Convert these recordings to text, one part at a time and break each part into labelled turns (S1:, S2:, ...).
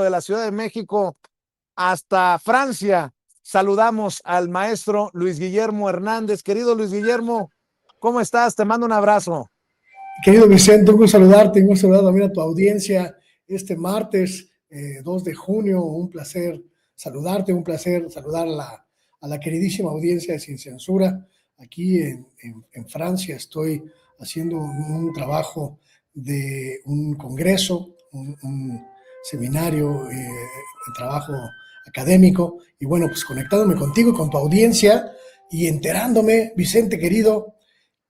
S1: de la Ciudad de México hasta Francia. Saludamos al maestro Luis Guillermo Hernández. Querido Luis Guillermo, ¿cómo estás? Te mando un abrazo.
S2: Querido Vicente, un gusto saludarte, un gusto saludar también a tu audiencia este martes 2 de junio. Un placer saludarte, un placer saludar a la queridísima audiencia de Sin Censura. Aquí en Francia estoy haciendo un trabajo de un congreso, un seminario de trabajo académico, y bueno, pues conectándome contigo y con tu audiencia y enterándome, Vicente querido,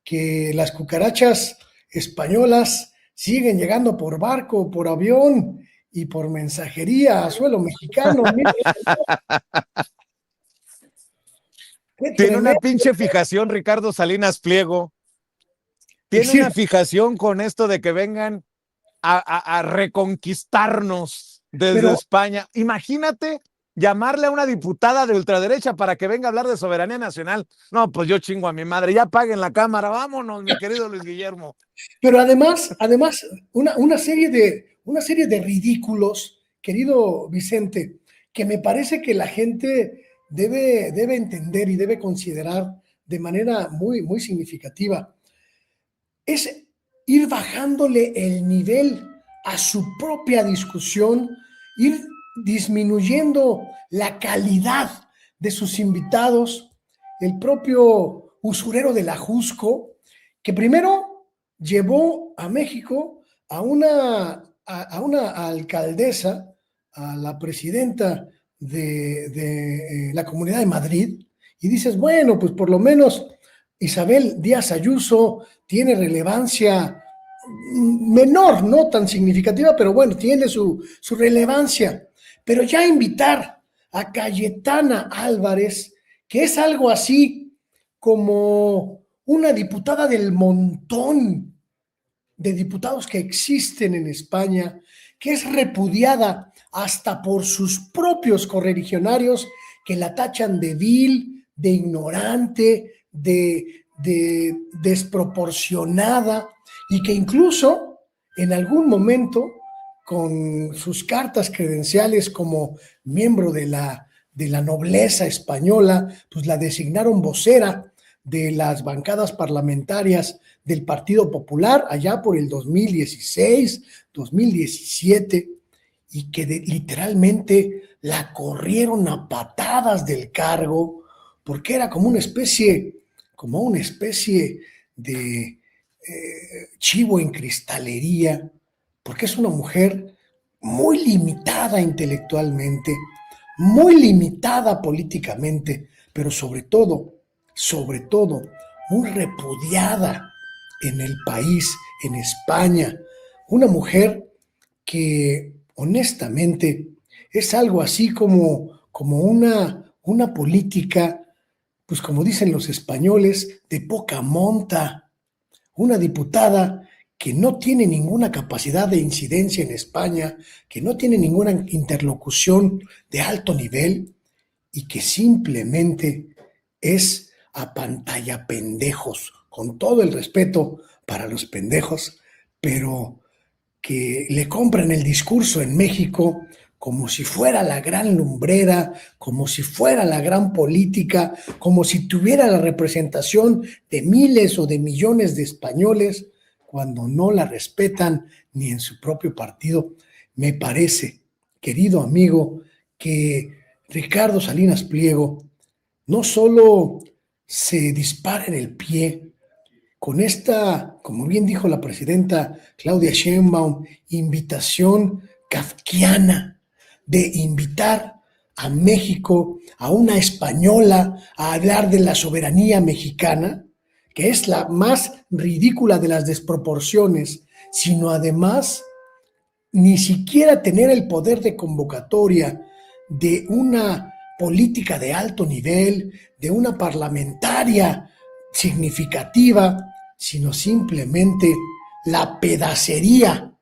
S2: que las cucarachas españolas siguen llegando por barco, por avión y por mensajería a suelo mexicano. Mira, qué
S1: Tiene una
S2: tremendo.
S1: pinche fijación, Ricardo Salinas Pliego.
S2: Es
S1: Tiene una
S2: decir,
S1: fijación con esto de que vengan a reconquistarnos desde
S2: pero,
S1: España. Imagínate llamarle a una diputada de ultraderecha para que venga a hablar de soberanía nacional. No, pues yo chingo a mi madre. Ya paguen la cámara. Vámonos, mi querido Luis Guillermo.
S2: pero además una serie de ridículos, querido Vicente, que me parece que la gente debe entender y debe considerar de manera muy significativa. Es ir bajándole el nivel a su propia discusión, ir disminuyendo la calidad de sus invitados. El propio usurero de la Jusco, que primero llevó a México a una alcaldesa, a la presidenta de la Comunidad de Madrid, y dices, bueno, pues por lo menos Isabel Díaz Ayuso tiene relevancia menor, no tan significativa, pero bueno, tiene su relevancia. Pero ya invitar a Cayetana Álvarez, que es algo así como una diputada del montón de diputados que existen en España, que es repudiada hasta por sus propios correligionarios, que la tachan de vil, de ignorante, de desproporcionada, y que incluso en algún momento, con sus cartas credenciales como miembro de la nobleza española, pues la designaron vocera de las bancadas parlamentarias del Partido Popular allá por el 2016, 2017, y que literalmente la corrieron a patadas del cargo porque era como una especie de chivo en cristalería, porque es una mujer muy limitada intelectualmente, muy limitada políticamente, pero sobre todo, muy repudiada en el país, en España. Una mujer que honestamente es algo así como una política, pues como dicen los españoles, de poca monta. Una diputada que no tiene ninguna capacidad de incidencia en España, que no tiene ninguna interlocución de alto nivel y que simplemente es a pantalla pendejos, con todo el respeto para los pendejos, pero que le compran el discurso en México como si fuera la gran lumbrera, como si fuera la gran política, como si tuviera la representación de miles o de millones de españoles, cuando no la respetan ni en su propio partido. Me parece, querido amigo, que Ricardo Salinas Pliego no solo se dispara en el pie con esta, como bien dijo la presidenta Claudia Sheinbaum, invitación kafkiana de invitar a México, a una española, a hablar de la soberanía mexicana, que es la más ridícula de las desproporciones, sino además ni siquiera tener el poder de convocatoria de una política de alto nivel, de una parlamentaria significativa, sino simplemente la pedacería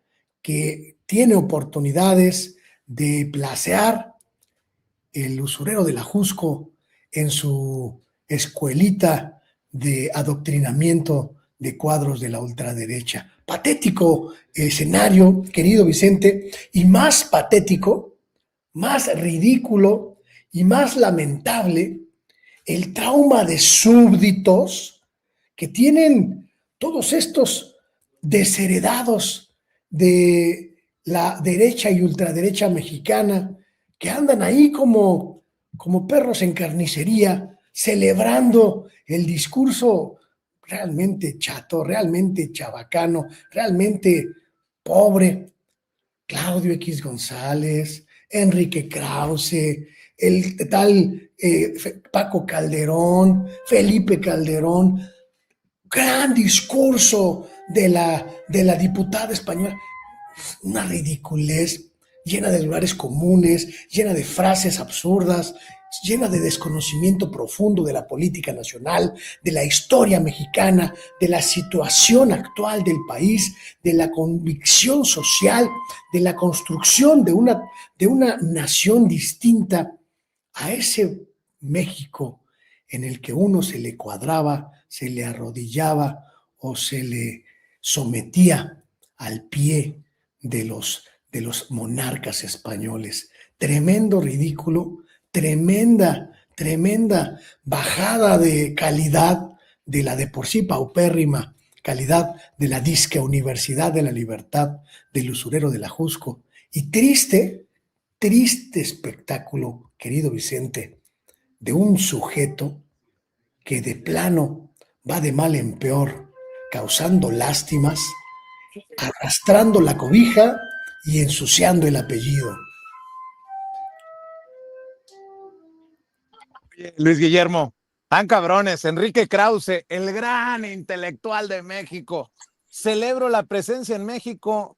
S2: que tiene oportunidades de placear el usurero de la Jusco en su escuelita de adoctrinamiento de cuadros de la ultraderecha. Patético escenario, querido Vicente, y más patético más ridículo y más lamentable el trauma de súbditos que tienen todos estos desheredados de la derecha y ultraderecha mexicana que andan ahí como perros en carnicería, celebrando el discurso realmente chato, realmente chabacano, realmente pobre. Claudio X González, Enrique Krause, el tal Paco Calderón, Felipe Calderón, gran discurso de la diputada española, una ridiculez llena de lugares comunes, llena de frases absurdas, llena de desconocimiento profundo de la política nacional, de la historia mexicana, de la situación actual del país, de la convicción social, de la construcción de una nación distinta a ese México en el que uno se le cuadraba, se le arrodillaba o se le sometía al pie de los monarcas españoles. Tremendo ridículo, tremenda bajada de calidad de la de por sí paupérrima calidad de la disque Universidad de la Libertad del usurero de la Jusco. Y triste espectáculo, querido Vicente, de un sujeto que de plano va de mal en peor, causando lástimas, arrastrando la cobija y ensuciando el apellido.
S1: Luis Guillermo, tan cabrones, Enrique Krause, el gran intelectual de México. Celebro la presencia en México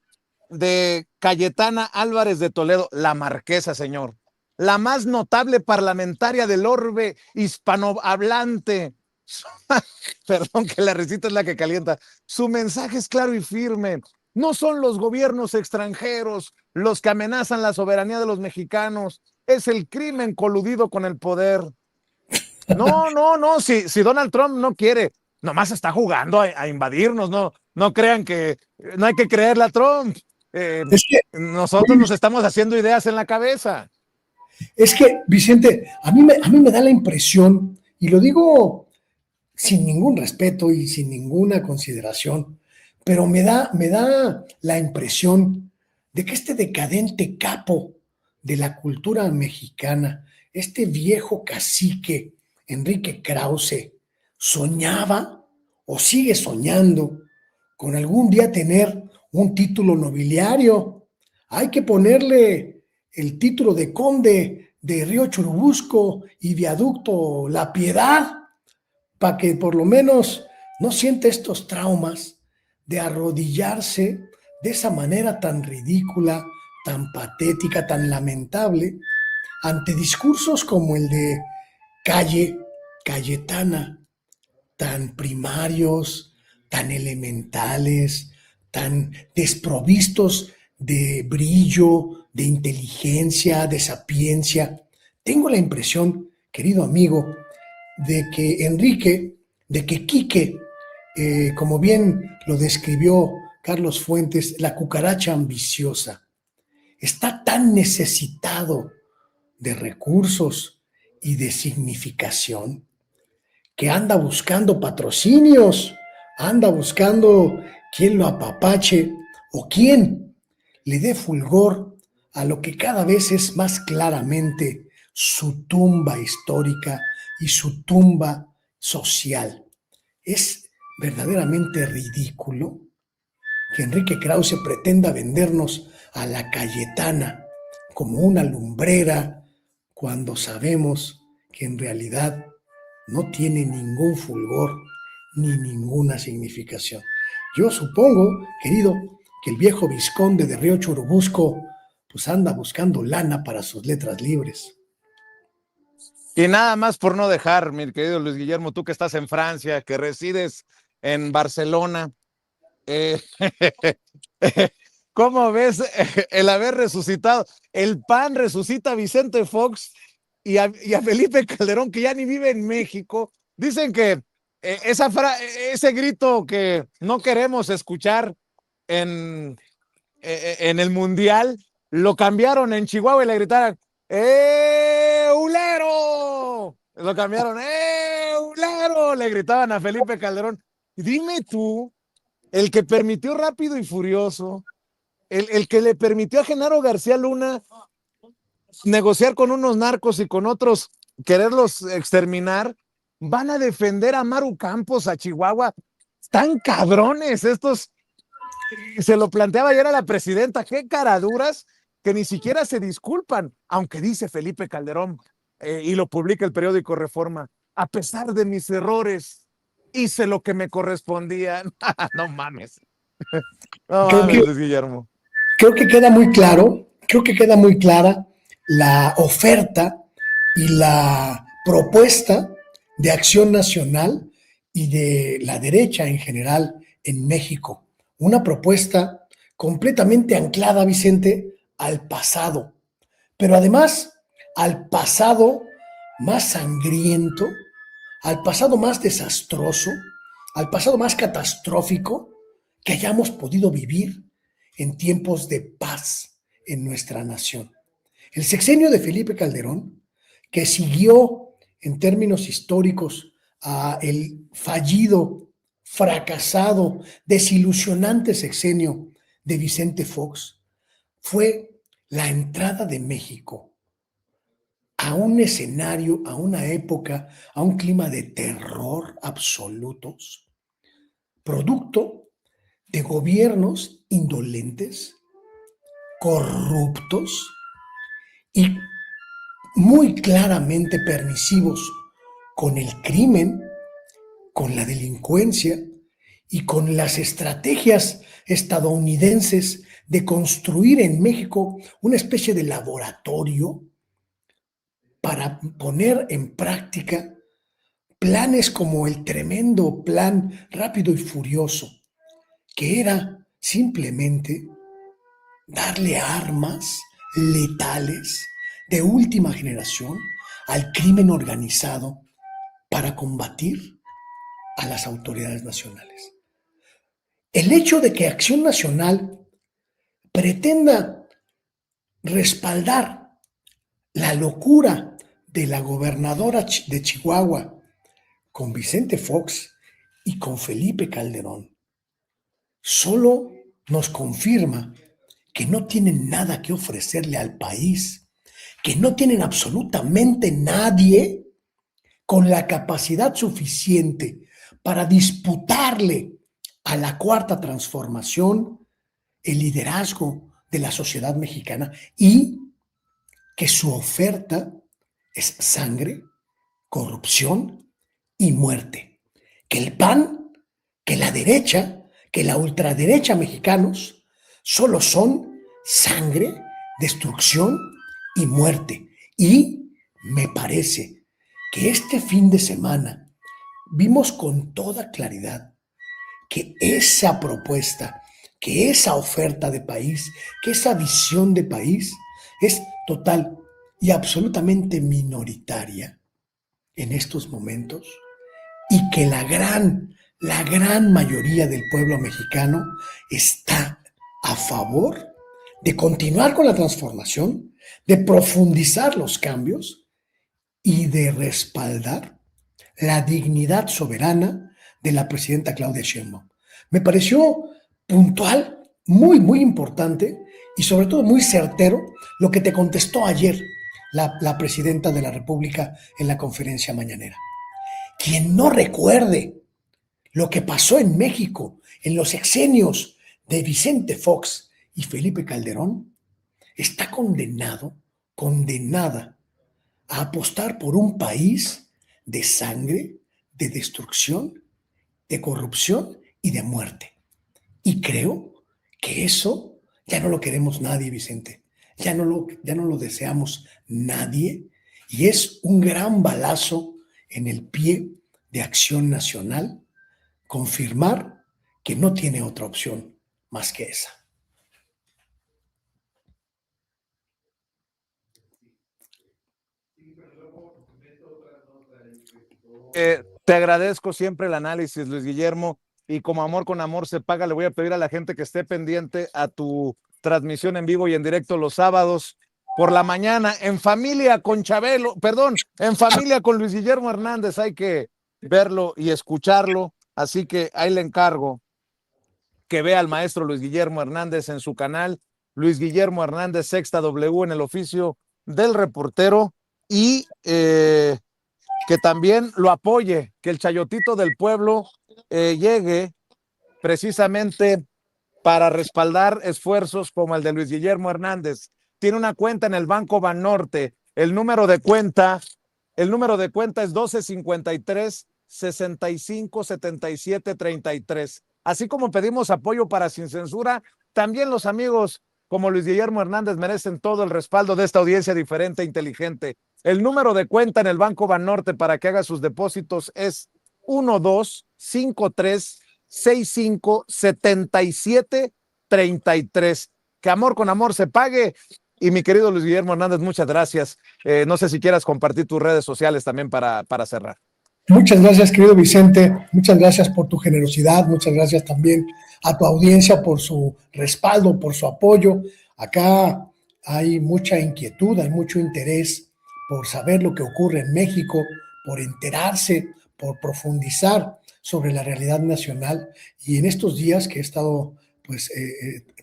S1: de Cayetana Álvarez de Toledo, la marquesa, señor, la más notable parlamentaria del orbe hispanohablante. Perdón que la risita es la que calienta. Su mensaje es claro y firme. No son los gobiernos extranjeros los que amenazan la soberanía de los mexicanos, es el crimen coludido con el poder. No, si Donald Trump no quiere, nomás está jugando a invadirnos, no crean que no hay que creerle a Trump.
S2: Es que,
S1: Nosotros nos estamos haciendo ideas en la cabeza.
S2: es que Vicente, a mí me da la impresión, y lo digo sin ningún respeto y sin ninguna consideración, pero me da la impresión de que este decadente capo de la cultura mexicana, este viejo cacique Enrique Krause, soñaba o sigue soñando con algún día tener un título nobiliario. Hay que ponerle el título de conde de Río Churubusco y viaducto La Piedad para que por lo menos no sienta estos traumas de arrodillarse de esa manera tan ridícula, tan patética, tan lamentable, ante discursos como el de Cayetana, tan primarios, tan elementales, tan desprovistos de brillo, de inteligencia, de sapiencia. Tengo la impresión, querido amigo, de que Quique, como bien lo describió Carlos Fuentes, la cucaracha ambiciosa, está tan necesitado de recursos y de significación que anda buscando patrocinios, anda buscando quién lo apapache o quién le dé fulgor a lo que cada vez es más claramente su tumba histórica y su tumba social. Es verdaderamente ridículo que Enrique Krause pretenda vendernos a la Cayetana como una lumbrera cuando sabemos que en realidad no tiene ningún fulgor ni ninguna significación. Yo supongo, querido, que el viejo vizconde de Río Churubusco pues anda buscando lana para sus letras libres.
S1: Y nada más por no dejar, mi querido Luis Guillermo, tú que estás en Francia, que resides en Barcelona, eh, ¿cómo ves el haber resucitado? El PAN resucita a Vicente Fox y a Felipe Calderón, que ya ni vive en México. Dicen que ese grito que no queremos escuchar en el Mundial lo cambiaron en Chihuahua y le gritaron, ulero! Lo cambiaron, ulero! Le gritaban a Felipe Calderón. Dime tú, el que permitió Rápido y Furioso, el que le permitió a Genaro García Luna negociar con unos narcos y con otros quererlos exterminar, van a defender a Maru Campos, a Chihuahua. Están cabrones estos. Se lo planteaba ayer a la presidenta, qué caraduras que ni siquiera se disculpan, aunque dice Felipe Calderón, y lo publica el periódico Reforma, a pesar de mis errores, hice lo que me correspondía. No mames. No
S2: Creo que,
S1: mames, Luis Guillermo.
S2: creo que queda muy claro, creo que queda muy clara la oferta y la propuesta de Acción Nacional y de la derecha en general en México. Una propuesta completamente anclada, Vicente, al pasado, pero además al pasado más sangriento, al pasado más desastroso, al pasado más catastrófico que hayamos podido vivir en tiempos de paz en nuestra nación. El sexenio de Felipe Calderón, que siguió en términos históricos a el fallido, fracasado, desilusionante sexenio de Vicente Fox, fue la entrada de México a un escenario, a una época, a un clima de terror absolutos, producto de gobiernos indolentes, corruptos y muy claramente permisivos con el crimen, con la delincuencia y con las estrategias estadounidenses de construir en México una especie de laboratorio para poner en práctica planes como el tremendo plan Rápido y Furioso, que era simplemente darle armas letales de última generación al crimen organizado para combatir a las autoridades nacionales. El hecho de que Acción Nacional pretenda respaldar la locura de la gobernadora de Chihuahua con Vicente Fox y con Felipe Calderón solo nos confirma que no tienen nada que ofrecerle al país, que no tienen absolutamente nadie con la capacidad suficiente para disputarle a la Cuarta Transformación el liderazgo de la sociedad mexicana y que su oferta es sangre, corrupción y muerte. Que el PAN, que la derecha, que la ultraderecha mexicanos solo son sangre, destrucción y muerte. Y me parece que este fin de semana vimos con toda claridad que esa propuesta, que esa oferta de país, que esa visión de país es total y absolutamente minoritaria en estos momentos y que la gran mayoría del pueblo mexicano está a favor de continuar con la transformación, de profundizar los cambios y de respaldar la dignidad soberana de la presidenta Claudia Sheinbaum. Me pareció puntual, muy importante y sobre todo muy certero lo que te contestó ayer la presidenta de la República en la conferencia mañanera. Quien no recuerde lo que pasó en México en los sexenios de Vicente Fox y Felipe Calderón, está condenada a apostar por un país de sangre, de destrucción, de corrupción y de muerte. Y creo que eso ya no lo queremos nadie, Vicente. Ya no lo deseamos nadie. Y es un gran balazo en el pie de Acción Nacional confirmar que no tiene otra opción más que esa.
S1: Te agradezco siempre el análisis, Luis Guillermo, y como amor con amor se paga, le voy a pedir a la gente que esté pendiente a tu transmisión en vivo y en directo los sábados por la mañana, en familia con Chabelo, perdón, en familia con Luis Guillermo Hernández, hay que verlo y escucharlo, así que ahí le encargo que vea al maestro Luis Guillermo Hernández en su canal, Luis Guillermo Hernández, Sexta W, en el oficio del reportero, y que también lo apoye, que el Chayotito del Pueblo llegue precisamente para respaldar esfuerzos como el de Luis Guillermo Hernández. Tiene una cuenta en el Banco Banorte, el número de cuenta es 1253-657733. Así como pedimos apoyo para Sin Censura, también los amigos como Luis Guillermo Hernández merecen todo el respaldo de esta audiencia diferente e inteligente. El número de cuenta en el Banco Banorte para que haga sus depósitos es 1253-657733. Que amor con amor se pague. Y mi querido Luis Guillermo Hernández, muchas gracias. No sé si quieras compartir tus redes sociales también para cerrar.
S2: Muchas gracias, querido Vicente. Muchas gracias por tu generosidad. Muchas gracias también a tu audiencia por su respaldo, por su apoyo. Acá hay mucha inquietud, hay mucho interés por saber lo que ocurre en México, por enterarse, por profundizar sobre la realidad nacional. Y en estos días que he estado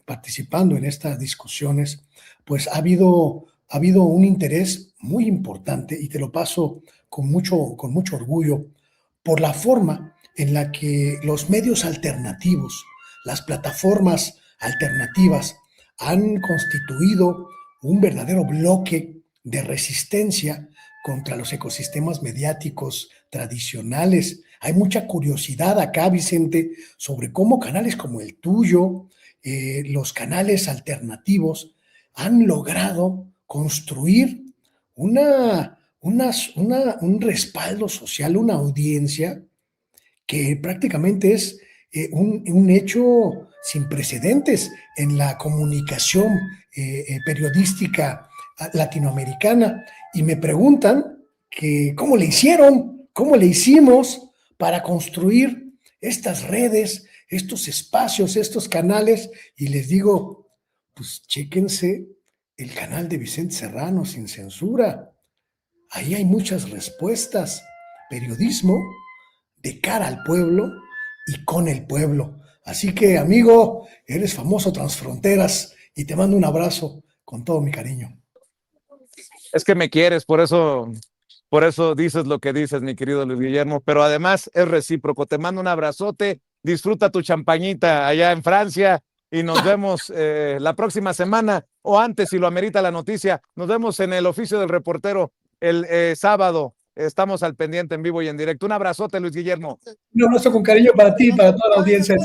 S2: participando en estas discusiones, pues ha habido un interés muy importante, y te lo paso con mucho orgullo, por la forma en la que los medios alternativos, las plataformas alternativas han constituido un verdadero bloque de resistencia contra los ecosistemas mediáticos tradicionales. Hay mucha curiosidad acá, Vicente, sobre cómo canales como el tuyo, los canales alternativos, han logrado construir un respaldo social, una audiencia que prácticamente es un hecho sin precedentes en la comunicación periodística latinoamericana. Y me preguntan que cómo le hicieron, cómo le hicimos para construir estas redes, estos espacios, estos canales, y les digo, pues chéquense el canal de Vicente Serrano, Sin Censura. Ahí hay muchas respuestas. Periodismo de cara al pueblo y con el pueblo. Así que, amigo, eres famoso transfronteras y te mando un abrazo con todo mi cariño.
S1: Es que me quieres, por eso dices lo que dices, mi querido Luis Guillermo, pero además es recíproco. Te mando un abrazote, disfruta tu champañita allá en Francia y nos vemos la próxima semana o antes, si lo amerita la noticia. Nos vemos en el oficio del reportero el sábado. Estamos al pendiente en vivo y en directo. Un abrazote, Luis Guillermo.
S2: Un abrazo con cariño para ti y para toda la audiencia.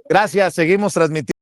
S1: Gracias, seguimos transmitiendo.